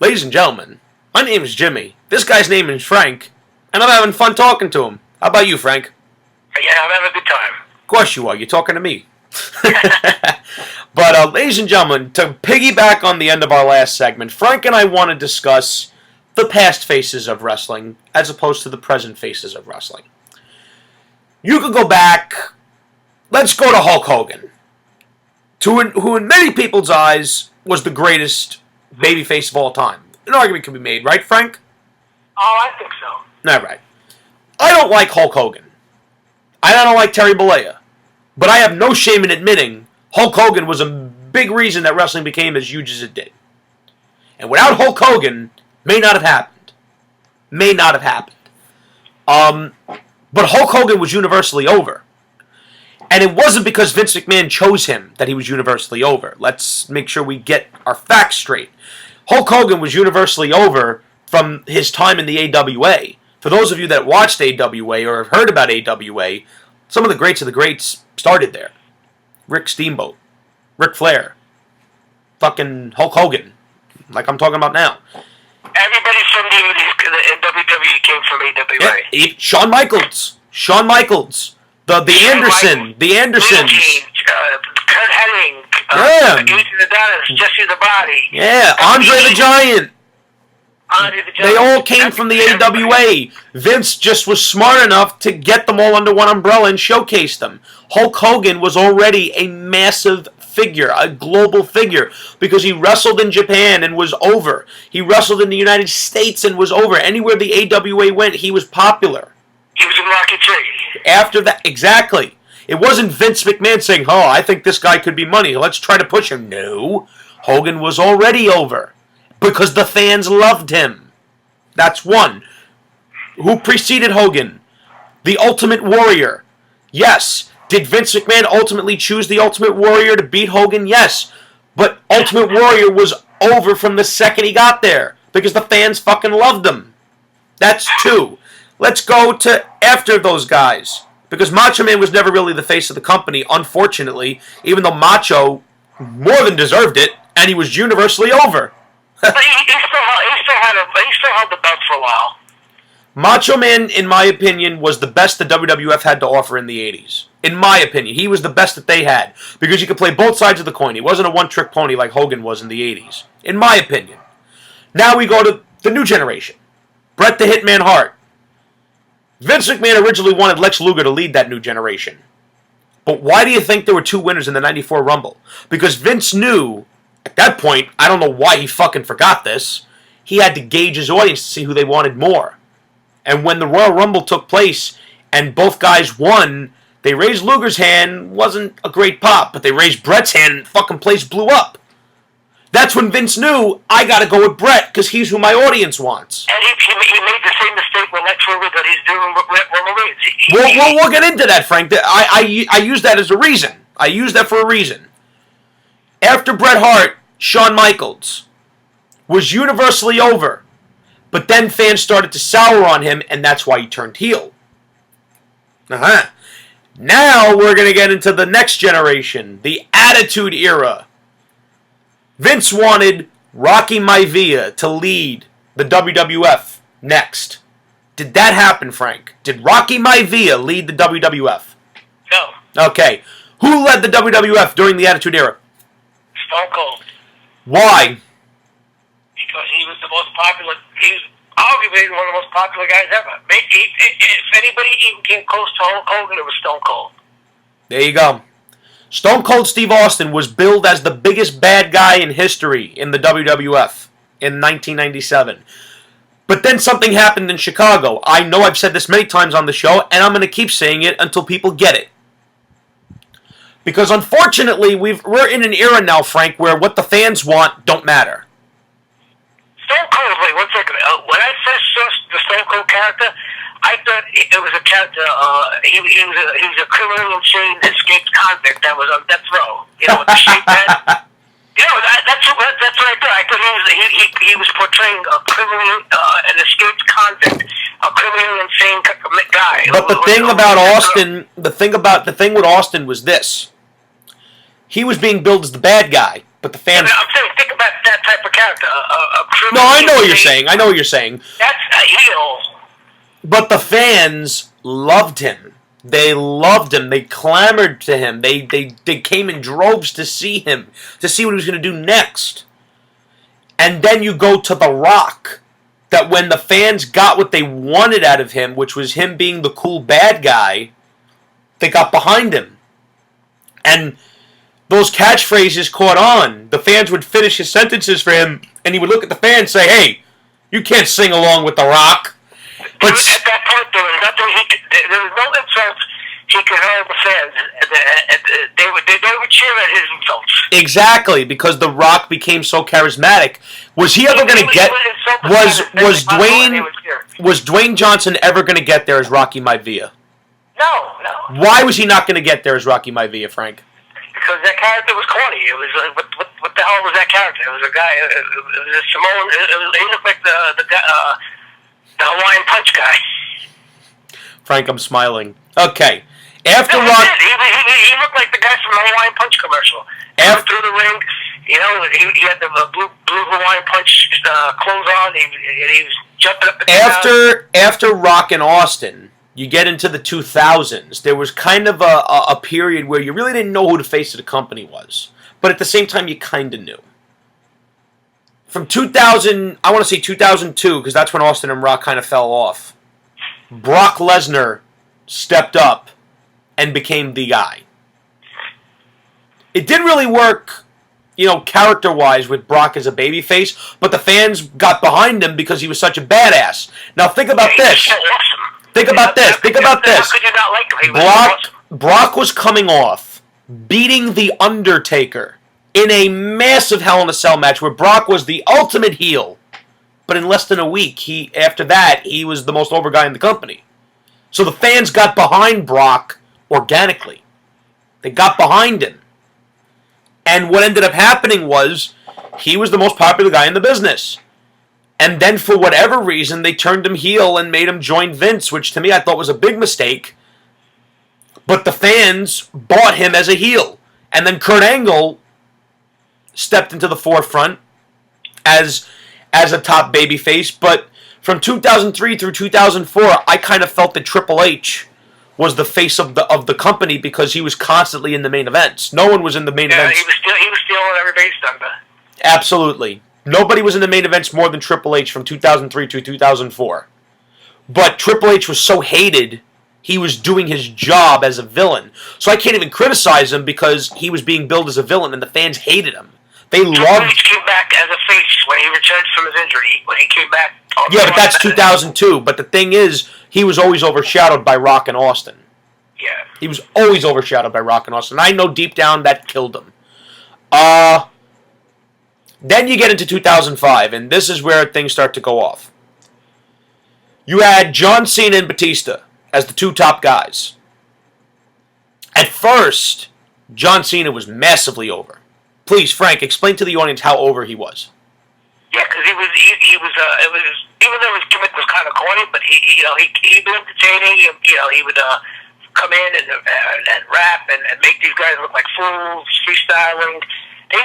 Ladies and gentlemen, my name is Jimmy. This guy's name is Frank, and I'm having fun talking to him. How about you, Frank? Yeah, I'm having a good time. Of course you are. You're talking to me. But, ladies and gentlemen, to piggyback on the end of our last segment, Frank and I want to discuss the past faces of wrestling as opposed to the present faces of wrestling. You could go back. Let's go to Hulk Hogan, who in many people's eyes was the greatest babyface of all time. An argument can be made, right, Frank? Oh, I think so. All right. I don't like Hulk Hogan. I don't like Terry Bollea. But I have no shame in admitting Hulk Hogan was a big reason that wrestling became as huge as it did. And without Hulk Hogan, may not have happened. May not have happened. But Hulk Hogan was universally over. And it wasn't because Vince McMahon chose him that he was universally over. Let's make sure we get our facts straight. Hulk Hogan was universally over from his time in the AWA. For those of you that watched AWA or have heard about AWA, some of the greats of the greats started there. Rick Steamboat, Ric Flair, fucking Hulk Hogan, like I'm talking about now. Everybody from the WWE came from AWA. Yeah, Shawn Michaels, the Andersons. Kurt Hennig, Adrian Adonis, Jesse the Body. Yeah, Andre the Giant. They all came from the AWA. Vince just was smart enough to get them all under one umbrella and showcase them. Hulk Hogan was already a massive figure, a global figure, because he wrestled in Japan and was over. He wrestled in the United States and was over. Anywhere the AWA went, he was popular. He was in Rocket City. After that, exactly. It wasn't Vince McMahon saying, "Oh, I think this guy could be money. Let's try to push him." No. Hogan was already over because the fans loved him. That's one. Who preceded Hogan? The Ultimate Warrior. Yes. Did Vince McMahon ultimately choose the Ultimate Warrior to beat Hogan? Yes. But Ultimate Warrior was over from the second he got there because the fans fucking loved him. That's two. Let's go to after those guys. Because Macho Man was never really the face of the company, unfortunately, even though Macho more than deserved it, and he was universally over. But he still held the belt for a while. Macho Man, in my opinion, was the best the WWF had to offer in the 80s. In my opinion, he was the best that they had. Because you could play both sides of the coin. He wasn't a one-trick pony like Hogan was in the 80s. In my opinion. Now we go to the new generation. Bret the Hitman Hart. Vince McMahon originally wanted Lex Luger to lead that new generation. But why do you think there were two winners in the 94 Rumble? Because Vince knew, at that point, I don't know why he fucking forgot this, he had to gauge his audience to see who they wanted more. And when the Royal Rumble took place and both guys won, they raised Luger's hand, wasn't a great pop, but they raised Bret's hand and fucking place blew up. That's when Vince knew, I gotta go with Bret, because he's who my audience wants. And he made the same mistake with Lex Luger that he's doing with Roman Reigns. We'll get into that, Frank. I use that as a reason. I use that for a reason. After Bret Hart, Shawn Michaels was universally over. But then fans started to sour on him, and that's why he turned heel. Now we're going to get into the next generation, the Attitude Era. Vince wanted Rocky Maivia to lead the WWF next. Did that happen, Frank? Did Rocky Maivia lead the WWF? No. Okay. Who led the WWF during the Attitude Era? Stone Cold. Why? Because he was the most popular. He was arguably one of the most popular guys ever. If anybody even came close to Hulk Hogan, it was Stone Cold. There you go. Stone Cold Steve Austin was billed as the biggest bad guy in history in the WWF in 1997. But then something happened in Chicago. I know I've said this many times on the show, and I'm going to keep saying it until people get it. Because unfortunately, we're in an era now, Frank, where what the fans want don't matter. Stone Cold, wait, 1 second. When I first saw the Stone Cold character, I thought it was a character. He was a criminal chain escaped convict that was on death row. You know, with the shaved head. You know, that's what I thought. I thought he was portraying a criminal, an escaped convict, a criminal insane guy. But the thing about Austin, the thing with Austin was this: he was being billed as the bad guy, but the fans. I'm saying, think about that type of character, a criminal. No, I know what you're saying. I know what you're saying. That's a heel. But the fans loved him. They loved him. They clamored to him. They came in droves to see him, to see what he was going to do next. And then you go to The Rock, that when the fans got what they wanted out of him, which was him being the cool bad guy, they got behind him. And those catchphrases caught on. The fans would finish his sentences for him, and he would look at the fans and say, "Hey, you can't sing along with The Rock." But at that point, there was nothing there was no insult he could hurl the fans. They would cheer at his insults. exactly, because The Rock became so charismatic. Was he ever going to get? Was Dwayne Johnson ever going to get there as Rocky Maivia? No. Why was he not going to get there as Rocky Maivia, Frank? Because that character was corny. It was what the hell was that character? It was a guy. It was a Samoan. He looked like the Hawaiian Punch guy. Frank, I'm smiling. Okay. After No, Rock, he looked like the guy from the Hawaiian Punch commercial. After through the ring, he had the blue Hawaiian Punch clothes on. He was jumping up and down. After Rock and Austin, you get into the 2000s. There was kind of a period where you really didn't know who the face of the company was, but at the same time, you kind of knew. From 2000, I want to say 2002, because that's when Austin and Rock kind of fell off. Brock Lesnar stepped up and became the guy. It didn't really work, character-wise with Brock as a babyface, but the fans got behind him because he was such a badass. Now think about this. Think about this. Think about this. How could you not like him? He was Brock was coming off beating The Undertaker in a massive Hell in a Cell match where Brock was the ultimate heel. But in less than a week, after that, he was the most over guy in the company. So the fans got behind Brock organically. They got behind him. And what ended up happening was he was the most popular guy in the business. And then for whatever reason, they turned him heel and made him join Vince, which to me I thought was a big mistake. But the fans bought him as a heel. And then Kurt Angle stepped into the forefront as a top babyface. But from 2003 through 2004, I kind of felt that Triple H was the face of the company because he was constantly in the main events. No one was in the main events. He was stealing everybody's thunder. Absolutely. Nobody was in the main events more than Triple H from 2003 to 2004. But Triple H was so hated, he was doing his job as a villain. So I can't even criticize him because he was being billed as a villain and the fans hated him. Triple H came back as a face when he returned from his injury. When he came back. Yeah, but that's 2002. But the thing is, he was always overshadowed by Rock and Austin. Yeah. He was always overshadowed by Rock and Austin. I know deep down that killed him. Then you get into 2005, and this is where things start to go off. You had John Cena and Batista as the two top guys. At first, John Cena was massively over. Please, Frank, explain to the audience how over he was. Yeah, because he was even though his gimmick was kind of corny, but he was entertaining. He would come in and rap and make these guys look like fools, freestyling. He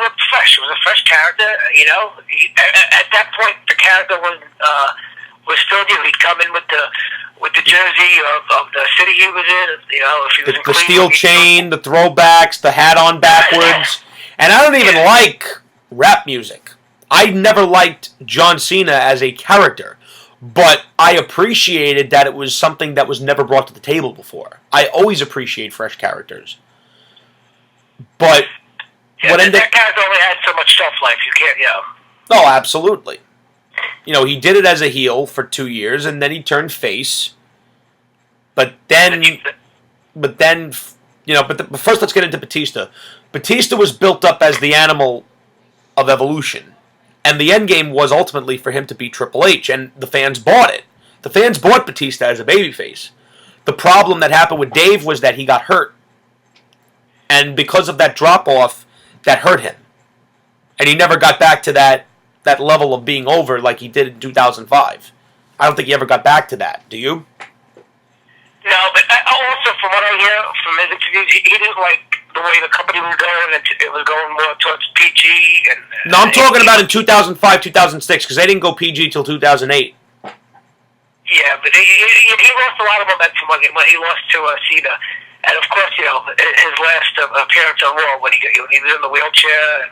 looked fresh. It was a fresh character. At that point, the character was still new. He'd come in with the jersey of the city he was in. If he was in the steel chain, the throwbacks, the hat on backwards, and I don't even like rap music. I never liked John Cena as a character, but I appreciated that it was something that was never brought to the table before. I always appreciate fresh characters. But that character only had so much shelf life. You can't, Oh, absolutely. He did it as a heel for 2 years, and then he turned face. But first let's get into Batista. Batista was built up as the animal of evolution, and the end game was ultimately for him to beat Triple H, and the fans bought it. The fans bought Batista as a babyface. The problem that happened with Dave was that he got hurt. And because of that drop-off, that hurt him. And he never got back to that level of being over like he did in 2005. I don't think he ever got back to that. Do you? No, but also from what I hear from his interviews, he didn't like the way the company was going. It was going more towards PG. No, I'm talking about in 2005, 2006, because they didn't go PG till 2008. Yeah, but he lost a lot of momentum when he lost to Cena. And of course, his last appearance on Raw when he was in the wheelchair.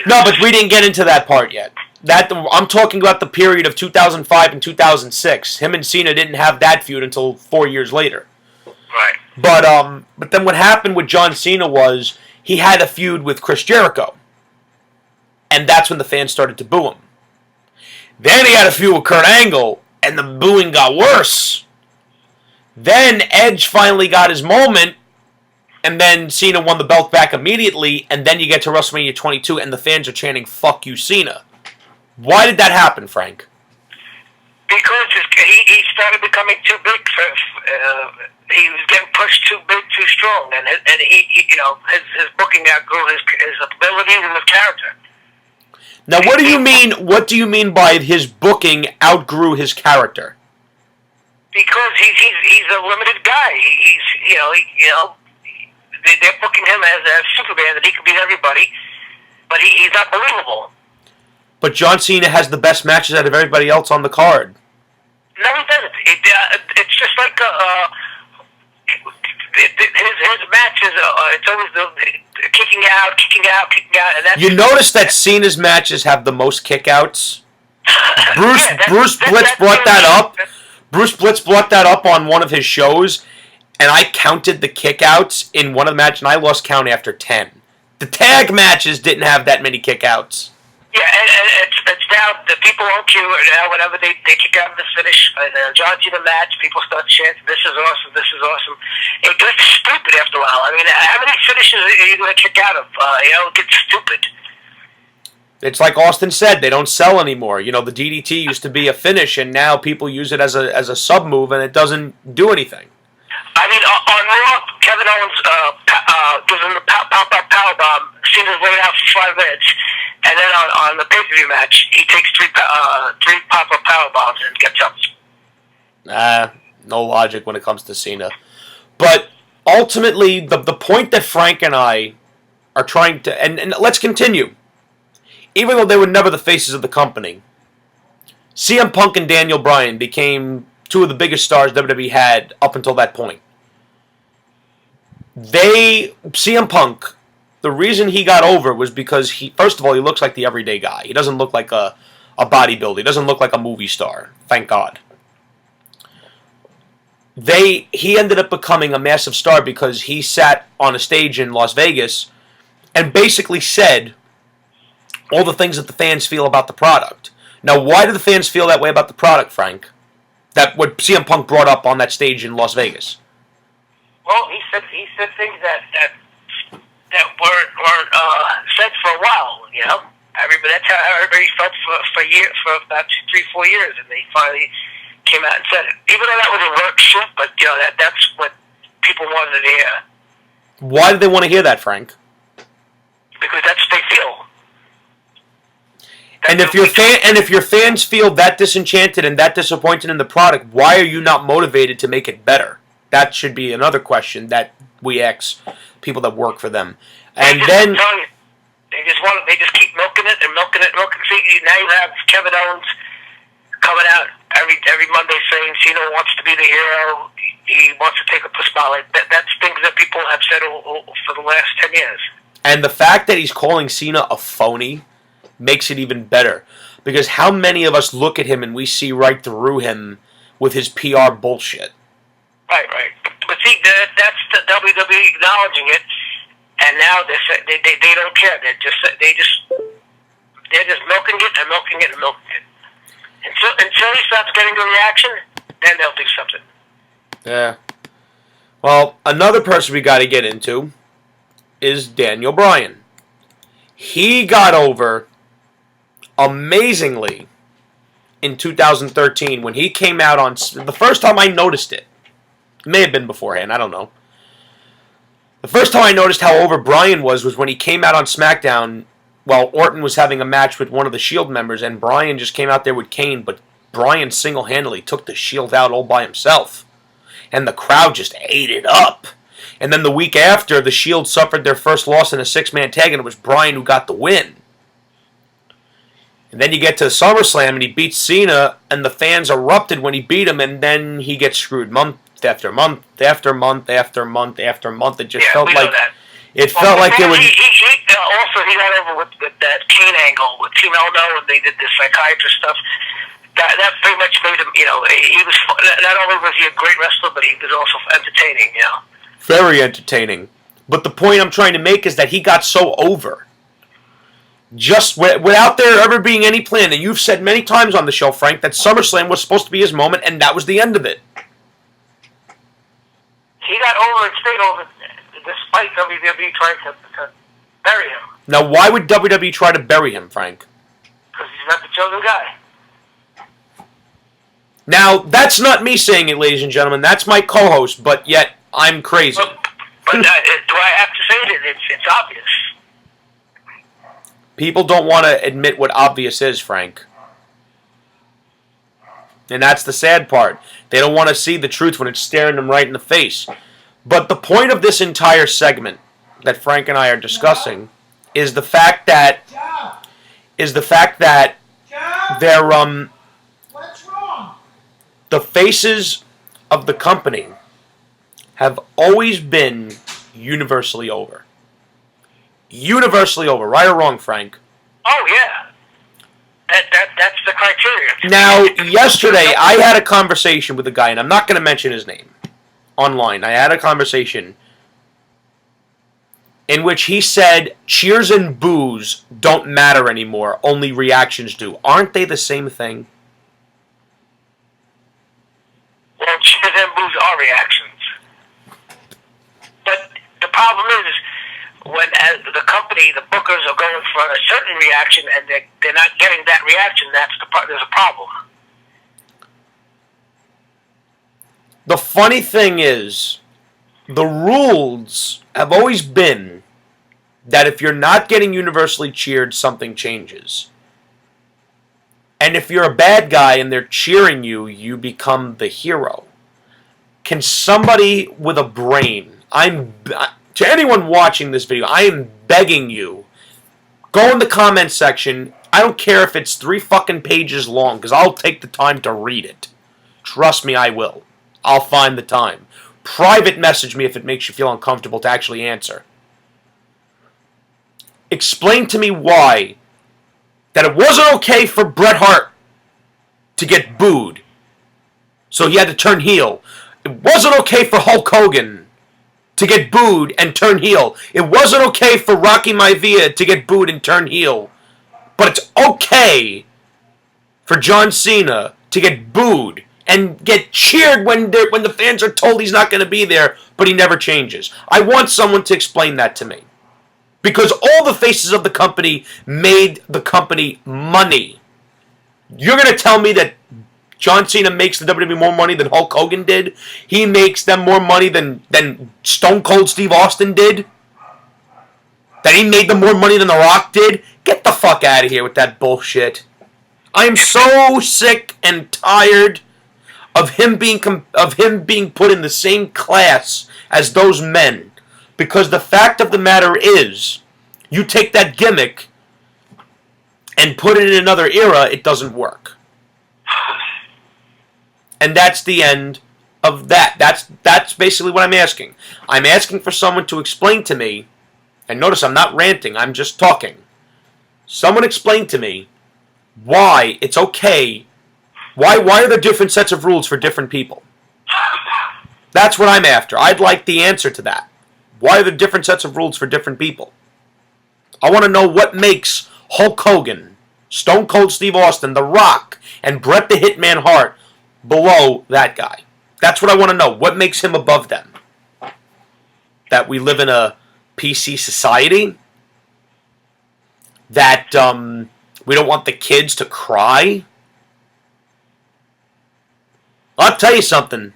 No, but we didn't get into that part yet. I'm talking about the period of 2005 and 2006. Him and Cena didn't have that feud until 4 years later. Right. But then what happened with John Cena was he had a feud with Chris Jericho. And that's when the fans started to boo him. Then he had a feud with Kurt Angle, and the booing got worse. Then Edge finally got his moment, and then Cena won the belt back immediately, and then you get to WrestleMania 22, and the fans are chanting, "Fuck you, Cena." Why did that happen, Frank? Because he started becoming too big. He was getting pushed too big, too strong, and his booking outgrew his abilities and his character. Now, what do you mean? What do you mean by his booking outgrew his character? Because he's a limited guy. They're booking him as Superman, that he can beat everybody, but he's not believable. But John Cena has the best matches out of everybody else on the card. No, he doesn't. It's just like his matches. It's always the kicking out, and that's. You notice that Cena's matches have the most kickouts. Bruce Blitz brought that up. Bruce Blitz brought that up on one of his shows, and I counted the kickouts in one of the matches, and I lost count after 10. The tag matches didn't have that many kickouts. Yeah, and it's now the people on cue now. Whenever they kick out the finish, John Cena match, people start chanting, "This is awesome! This is awesome!" It gets stupid after a while. I mean, how many finishes are you going to kick out of? It gets stupid. It's like Austin said, they don't sell anymore. The DDT used to be a finish, and now people use it as a sub move, and it doesn't do anything. I mean, on Raw, Kevin Owens gives him the pop-up powerbomb. Cena's laid out for 5 minutes. And then on the pay-per-view match, he takes three pop-up power bombs and gets up. No logic when it comes to Cena. But ultimately, the point that Frank and I are trying to... And let's continue. Even though they were never the faces of the company, CM Punk and Daniel Bryan became two of the biggest stars WWE had up until that point. CM Punk... The reason he got over was because first of all, he looks like the everyday guy. He doesn't look like a bodybuilder. He doesn't look like a movie star. Thank God. He ended up becoming a massive star because he sat on a stage in Las Vegas and basically said all the things that the fans feel about the product. Now, why do the fans feel that way about the product, Frank? That what CM Punk brought up on that stage in Las Vegas. Well, he said things that weren't said for a while, that's how everybody felt for about 2, 3, 4 years, and they finally came out and said it. Even though that was a work shoot, but that's what people wanted to hear. Why did they want to hear that, Frank? Because that's what they feel. And if your fans feel that disenchanted and that disappointed in the product, why are you not motivated to make it better? That should be another question that we ask people that work for them. And then they just keep milking it and milking it and milking it. See, now you have Kevin Owens coming out every Monday saying Cena wants to be the hero. He wants to take up the spotlight. That's things that people have said for the last 10 years. And the fact that he's calling Cena a phony makes it even better. Because how many of us look at him and we see right through him with his PR bullshit? Right. But see, that's the WWE acknowledging it, and now they don't care. They're just milking it and milking it and milking it. Until he starts getting the reaction, then they'll do something. Yeah. Well, another person we got to get into is Daniel Bryan. He got over amazingly in 2013 when he came out on... The first time I noticed it, may have been beforehand, I don't know. The first time I noticed how over Bryan was when he came out on SmackDown while Orton was having a match with one of the Shield members, and Bryan just came out there with Kane, but Bryan single-handedly took the Shield out all by himself. and the crowd just ate it up. And then the week after, the Shield suffered their first loss in a six-man tag, and it was Bryan who got the win. And then you get to SummerSlam, and he beats Cena, and the fans erupted when he beat him, and then he gets screwed month after month after month after month after month. It just felt like it felt like it would. Also, he got over with that Kane angle with Team Elno, and they did the psychiatrist stuff. That pretty much made him, he was not only was he a great wrestler, but he was also entertaining, Very entertaining. But the point I'm trying to make is that he got so over. Just without there ever being any plan. And you've said many times on the show, Frank, that SummerSlam was supposed to be his moment, and that was the end of it. He got over and stayed over, despite WWE trying to bury him. Now, why would WWE try to bury him, Frank? Because he's not the chosen guy. Now, that's not me saying it, ladies and gentlemen. That's my co-host, but yet I'm crazy. But do I have to say it? It's obvious. People don't want to admit what obvious is, Frank. And that's the sad part. They don't want to see the truth when it's staring them right in the face. But the point of this entire segment that Frank and I are discussing is the fact that they're What's wrong? the faces of the company have always been universally over. Universally over, right or wrong, Frank? Oh, yeah. That's the criteria. Now, yesterday, I had a conversation with a guy, and I'm not going to mention his name, online. I had a conversation in which he said, cheers and boos don't matter anymore, only reactions do. Aren't they the same thing? Well, cheers and boos are reactions. But the problem is, when the company, the bookers are going for a certain reaction and they're not getting that reaction, there's a problem. The funny thing is, the rules have always been that if you're not getting universally cheered, something changes. And if you're a bad guy and they're cheering you, you become the hero. Can somebody with a brain, to anyone watching this video, I am begging you, go in the comments section. I don't care if it's 3 fucking pages long, because I'll take the time to read it. Trust me, I will. I'll find the time. Private message me if it makes you feel uncomfortable to actually answer. Explain to me why that it wasn't okay for Bret Hart to get booed, so he had to turn heel. It wasn't okay for Hulk Hogan to get booed and turn heel. It wasn't okay for Rocky Maivia to get booed and turn heel. But it's okay for John Cena to get booed and get cheered when the fans are told he's not going to be there, but he never changes. I want someone to explain that to me. Because all the faces of the company made the company money. You're going to tell me that John Cena makes the WWE more money than Hulk Hogan did? He makes them more money than Stone Cold Steve Austin did? That he made them more money than The Rock did? Get the fuck out of here with that bullshit. I am so sick and tired of him being put in the same class as those men. Because the fact of the matter is, you take that gimmick and put it in another era, it doesn't work. And that's the end of that. That's basically what I'm asking. I'm asking for someone to explain to me, and notice I'm not ranting, I'm just talking. Someone explain to me why it's okay. Why are there different sets of rules for different people? That's what I'm after. I'd like the answer to that. Why are there different sets of rules for different people? I want to know what makes Hulk Hogan, Stone Cold Steve Austin, The Rock, and Bret the Hitman Hart below that guy. That's what I want to know. What makes him above them? That we live in a PC society? That we don't want the kids to cry? I'll tell you something.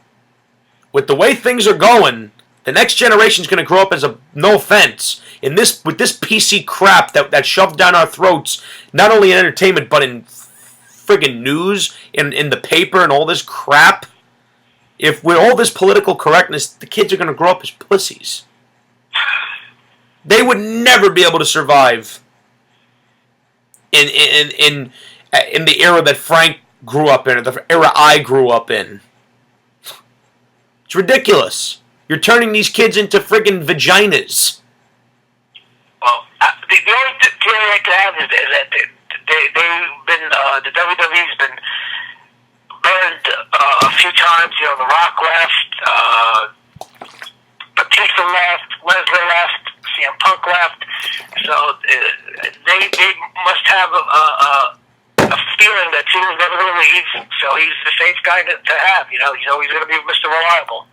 With the way things are going, the next generation is going to grow up as no offense, with this PC crap that's shoved down our throats, not only in entertainment, but in friggin' news, in the paper, and all this crap. If with all this political correctness, the kids are going to grow up as pussies. They would never be able to survive in the era that Frank grew up in, or the era I grew up in. It's ridiculous. You're turning these kids into friggin' vaginas. Well, the only theory I can have is that they've been, the WWE's been burned a few times. You know, The Rock left, Batista left, Lesnar left, CM Punk left. So they must have a feeling that Cena's never going to leave. So he's the safe guy to have. You know, he's always going to be Mr. Reliable.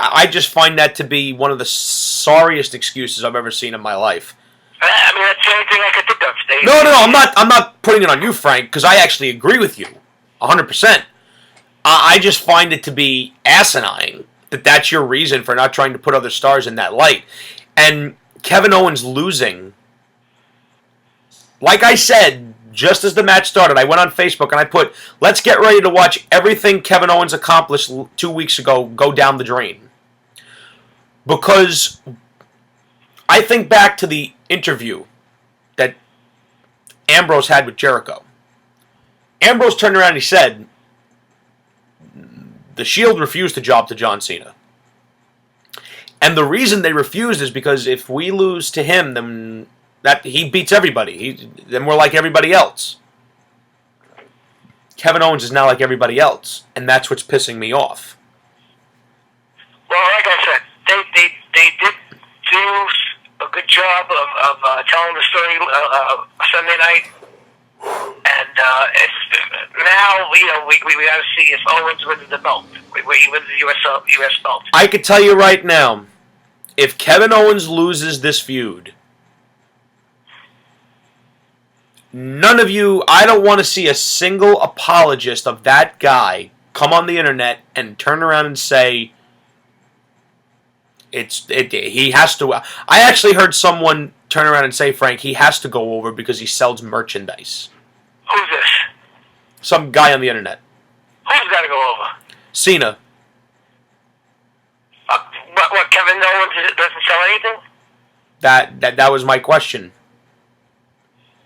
I just find that to be one of the sorriest excuses I've ever seen in my life. I mean, that's the only thing I could think of. No, I'm not putting it on you, Frank, because I actually agree with you, 100%. I just find it to be asinine that that's your reason for not trying to put other stars in that light. And Kevin Owens losing, like I said, just as the match started, I went on Facebook and I put, let's get ready to watch everything Kevin Owens accomplished 2 weeks ago go down the drain. Because I think back to the interview that Ambrose had with Jericho. Ambrose turned around and he said, the Shield refused to job to John Cena. And the reason they refused is because if we lose to him, then that he beats everybody. Then we're like everybody else. Kevin Owens is now like everybody else, and that's what's pissing me off. Well, like I said, they did do a good job of telling the story Sunday night, and now we got to see if Owens wins the belt. He wins the U.S. belt. I could tell you right now, if Kevin Owens loses this feud, none of you, I don't want to see a single apologist of that guy come on the internet and turn around and say he has to. I actually heard someone turn around and say, Frank, he has to go over because he sells merchandise. Who's this? Some guy on the internet. Who's got to go over? Cena. What, Kevin Owens doesn't sell anything? That was my question.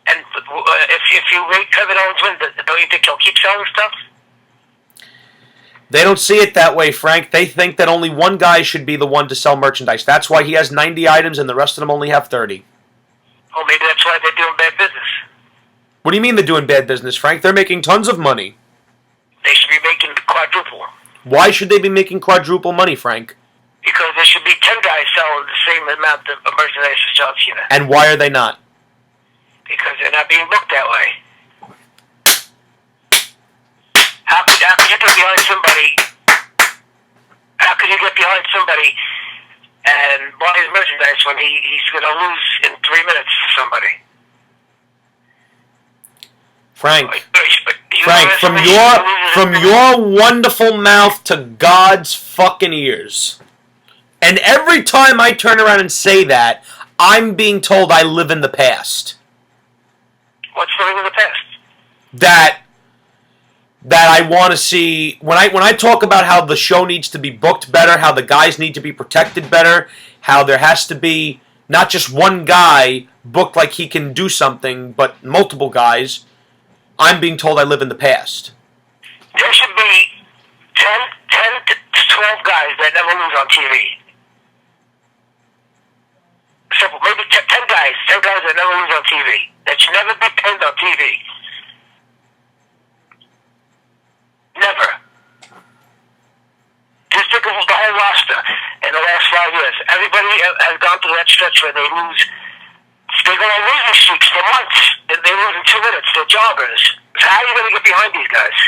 And if you make Kevin Owens win, don't you think he'll keep selling stuff? They don't see it that way, Frank. They think that only one guy should be the one to sell merchandise. That's why he has 90 items and the rest of them only have 30. Oh, maybe that's why they're doing bad business. What do you mean they're doing bad business, Frank? They're making tons of money. They should be making quadruple. Why should they be making quadruple money, Frank? Because there should be 10 guys selling the same amount of merchandise as John Cena. And why are they not? Because they're not being booked that way. How could you get behind somebody? How could you get behind somebody and buy his merchandise when he's going to lose in 3 minutes to somebody? Frank, from your wonderful mouth to God's fucking ears. And every time I turn around and say that, I'm being told I live in the past. What's living in the past? That I want to see when I talk about how the show needs to be booked better, how the guys need to be protected better, how there has to be not just one guy booked like he can do something, but multiple guys. I'm being told I live in the past. There should be 10 to 12 guys that never lose on TV. Simple. Maybe 10 guys that never lose on TV. That should never be pinned on TV. Never. Just think of the whole roster in the last 5 years. Everybody has gone through that stretch where they lose. They're going to lose these streaks for months. They lose in 2 minutes. They're jobbers. So how are you going to get behind these guys?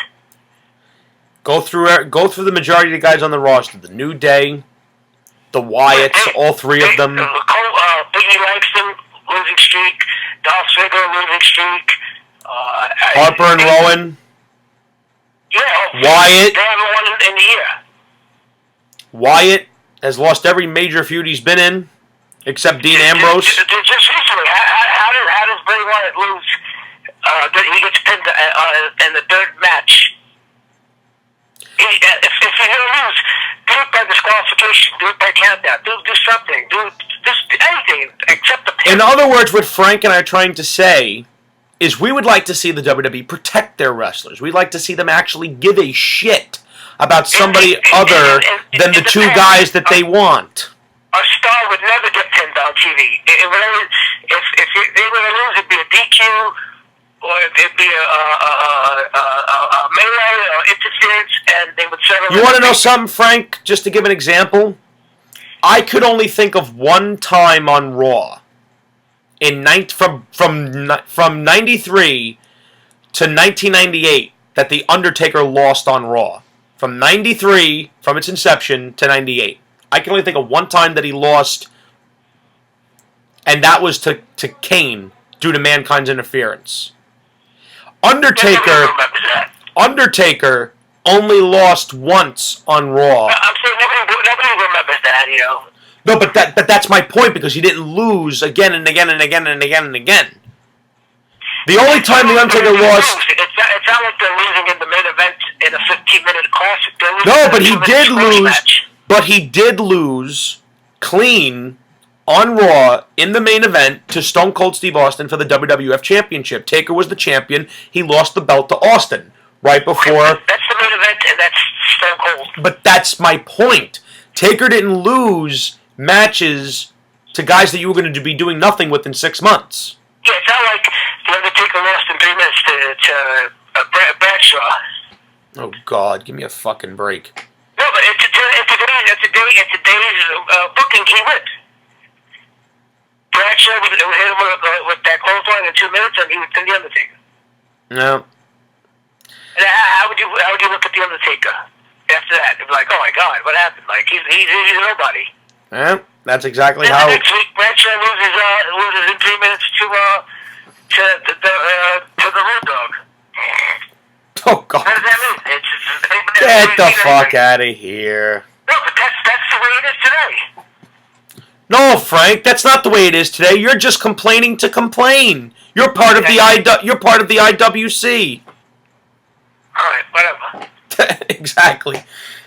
Go through the majority of the guys on the roster. The New Day, the Wyatts, all three of them. Biggie Langston, losing streak. Dolph Ziggler, losing streak. Harper and Rowan. Yeah. Wyatt. They haven't won in the year. Wyatt has lost every major feud he's been in, except Dean Ambrose. Just recently, how does Bray Wyatt lose? He gets pinned in the third match. if you're gonna lose, do it by disqualification, do it by countdown, do something, do anything except the pin. In other words, what Frank and I are trying to say is we would like to see the WWE protect their wrestlers. We'd like to see them actually give a shit about somebody other than the two guys that they want. A star would never get pinned on TV. If they were to lose, it'd be a DQ, or it'd be a melee or interference, and they would settle. You want to know something, Frank? Just to give an example, I could only think of one time on Raw from 93 to 1998 that the Undertaker lost on Raw. From 93, from its inception, to 98. I can only think of one time that he lost, and that was to Kane due to Mankind's interference. Undertaker only lost once on Raw. I'm saying nobody remembers that, you know. No, but that's my point, because he didn't lose again and again and again and again and again. The only time the Undertaker lost... It's not like they're losing in the main event in a 15-minute classic. No, but he did lose. Match. But he did lose clean on Raw in the main event to Stone Cold Steve Austin for the WWF Championship. Taker was the champion. He lost the belt to Austin right before... That's the main event, and that's Stone Cold. But that's my point. Taker didn't lose matches to guys that you were going to be doing nothing with in 6 months. Yeah, it's not like the Undertaker lost in 3 minutes to Bradshaw. Oh, God, give me a fucking break. No, but it's a day's booking. He went. Bradshaw would hit him with that clothesline in 2 minutes, and he would pin the Undertaker. No. And how would you look at the Undertaker after that? It'd be like, oh my God, what happened? Like he's nobody. Yeah, that's exactly and how. Next week, Bradshaw loses in 3 minutes to the Road Dog. Oh, God. What does that mean? Get the fuck out of here. No, but that's the way it is today. No, Frank, that's not the way it is today. You're just complaining to complain. You're part of the IWC. All right, whatever. Exactly.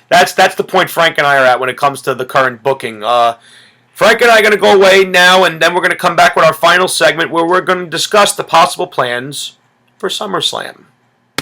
That's the point Frank and I are at when it comes to the current booking. Frank and I are going to go away now, and then we're going to come back with our final segment where we're going to discuss the possible plans for SummerSlam.